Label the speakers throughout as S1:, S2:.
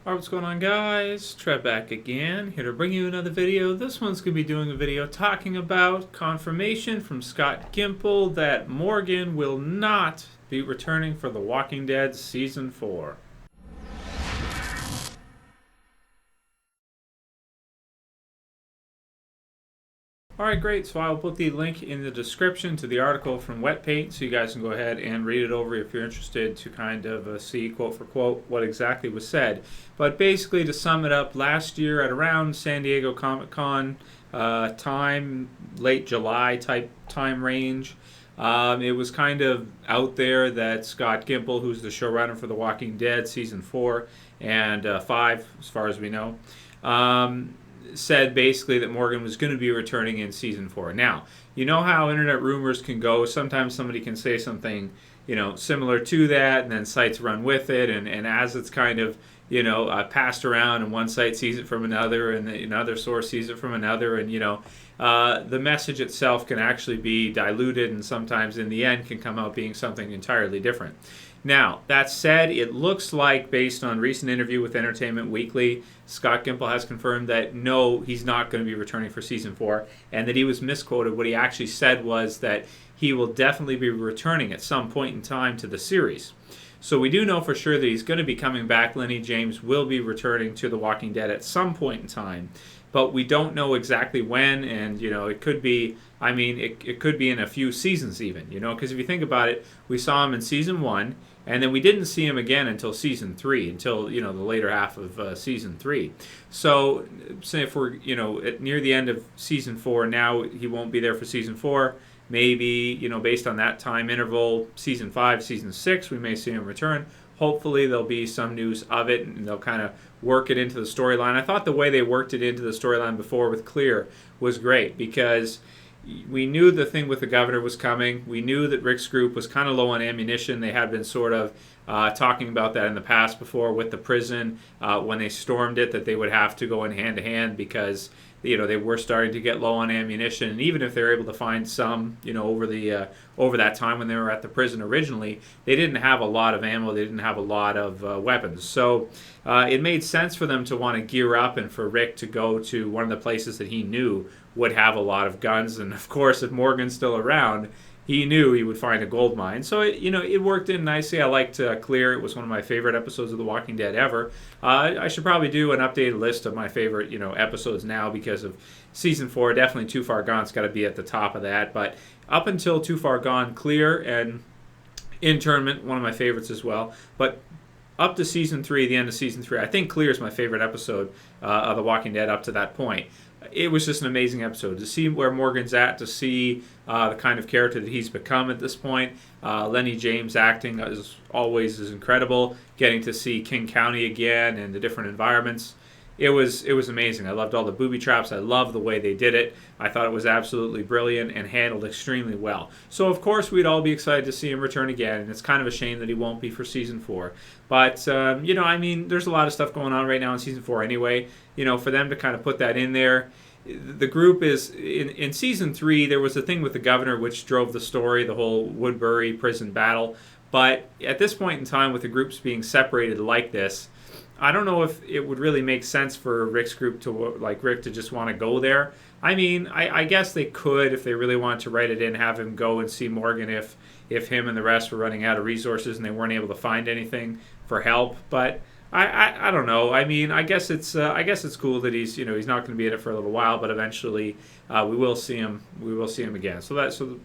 S1: Alright, what's going on, guys? Trev back again, here to bring you another video. This one's going to be doing a video talking about confirmation from Scott Gimple that Morgan will not be returning for The Walking Dead Season 4. Alright, great. So I'll put the link in the description to the article from Wet Paint so you guys can go ahead and read it over if you're interested to kind of see, quote for quote, what exactly was said. But basically, to sum it up, last year at around San Diego Comic-Con time, late July type time range, it was kind of out there that Scott Gimple, who's the showrunner for The Walking Dead Season 4 and 5, as far as we know, said basically that Morgan was going to be returning in Season 4. Now, you know how internet rumors can go. Sometimes somebody can say something, similar to that, and then sites run with it, and as it's kind of, passed around, and one site sees it from another, and another source sees it from another, and, the message itself can actually be diluted, and sometimes in the end can come out being something entirely different. Now, that said, it looks like, based on recent interview with Entertainment Weekly, Scott Gimple has confirmed that no, he's not going to be returning for Season 4, and that he was misquoted. What he actually said was that he will definitely be returning at some point in time to the series. So we do know for sure that he's going to be coming back. Lenny James will be returning to The Walking Dead at some point in time, but we don't know exactly when, and it could be, it could be in a few seasons even, because if you think about it, we saw him in Season 1, and then we didn't see him again until Season 3, until, the later half of Season 3. So, say if we're, near the end of Season 4, now he won't be there for Season 4. Maybe, based on that time interval, Season 5, Season 6, we may see him return. Hopefully there'll be some news of it, and they'll kind of work it into the storyline. I thought the way they worked it into the storyline before with Clear was great, because we knew the thing with the governor was coming. We knew that Rick's group was kind of low on ammunition. They had been sort of talking about that in the past before with the prison when they stormed it, that they would have to go in hand to hand because they were starting to get low on ammunition. And even if they were able to find some, over that time when they were at the prison originally, they didn't have a lot of ammo. They didn't have a lot of weapons. So it made sense for them to want to gear up and for Rick to go to one of the places that he knew would have a lot of guns. And of course, if Morgan's still around, he knew he would find a gold mine. So it worked in nicely. I liked Clear. It was one of my favorite episodes of The Walking Dead ever. I should probably do an updated list of my favorite episodes now, because of Season 4. Definitely Too Far Gone's got to be at the top of that. But up until Too Far Gone, Clear and Internment, one of my favorites as well. But up to Season 3, the end of Season 3, I think Clear is my favorite episode of The Walking Dead up to that point. It was just an amazing episode to see where Morgan's at, to see the kind of character that he's become at this point. Lenny James acting, as always, is incredible. Getting to see King County again and the different environments. It was amazing. I loved all the booby traps. I loved the way they did it. I thought it was absolutely brilliant and handled extremely well. So, of course, we'd all be excited to see him return again, and it's kind of a shame that he won't be for Season 4. But, there's a lot of stuff going on right now in Season 4 anyway. For them to kind of put that in there. The group is, in Season 3, there was a thing with the governor which drove the story, the whole Woodbury prison battle. But at this point in time, with the groups being separated like this, I don't know if it would really make sense for Rick's group to, like Rick, to just want to go there. I guess they could, if they really wanted to write it in, have him go and see Morgan if him and the rest were running out of resources and they weren't able to find anything for help. But I don't know. I guess it's cool that he's he's not going to be in it for a little while, but eventually we will see him. We will see him again. So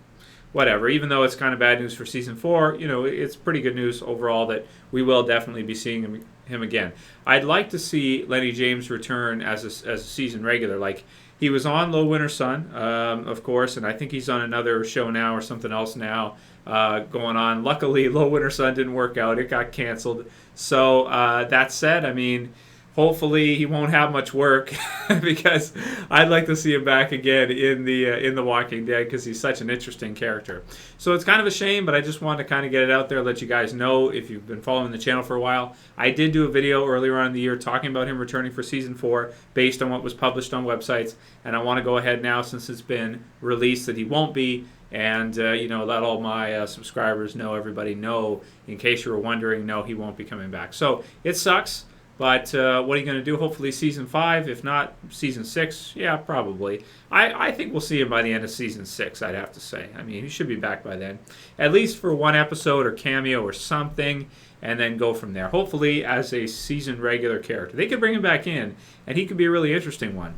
S1: whatever. Even though it's kind of bad news for Season 4, it's pretty good news overall that we will definitely be seeing him again. I'd like to see Lenny James return as a season regular. Like, he was on Low Winter Sun, of course, and I think he's on another show now or something else now going on. Luckily, Low Winter Sun didn't work out. It got canceled. So that said, hopefully he won't have much work because I'd like to see him back again in the Walking Dead, because he's such an interesting character. So it's kind of a shame, but I just wanted to kind of get it out there, let you guys know if you've been following the channel for a while. I did do a video earlier on in the year talking about him returning for Season 4 based on what was published on websites, and I want to go ahead now, since it's been released that he won't be, and let all my subscribers know, everybody know, in case you were wondering, no, he won't be coming back. So it sucks. But what are you going to do? Hopefully season 5, if not season 6. Yeah, probably. I think we'll see him by the end of season 6, I'd have to say. I mean, he should be back by then. At least for one episode or cameo or something, and then go from there. Hopefully as a season regular character. They could bring him back in, and he could be a really interesting one.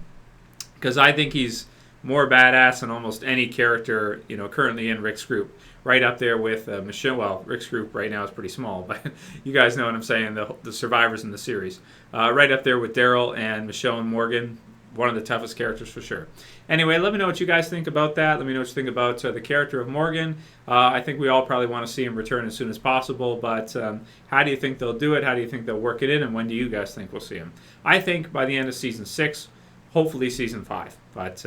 S1: Because I think he's more badass than almost any character, currently in Rick's group. Right up there with Michonne. Well, Rick's group right now is pretty small, but you guys know what I'm saying, the survivors in the series. Right up there with Daryl and Michonne Morgan, one of the toughest characters for sure. Anyway, let me know what you guys think about that. Let me know what you think about the character of Morgan. I think we all probably want to see him return as soon as possible, but how do you think they'll do it? How do you think they'll work it in? And when do you guys think we'll see him? I think by the end of season 6, hopefully season 5, but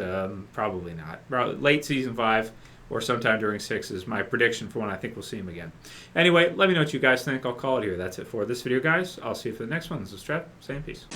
S1: probably not. Late season 5 or sometime during 6 is my prediction for when I think we'll see him again. Anyway, let me know what you guys think. I'll call it here. That's it for this video, guys. I'll see you for the next one. This is Trev, saying peace.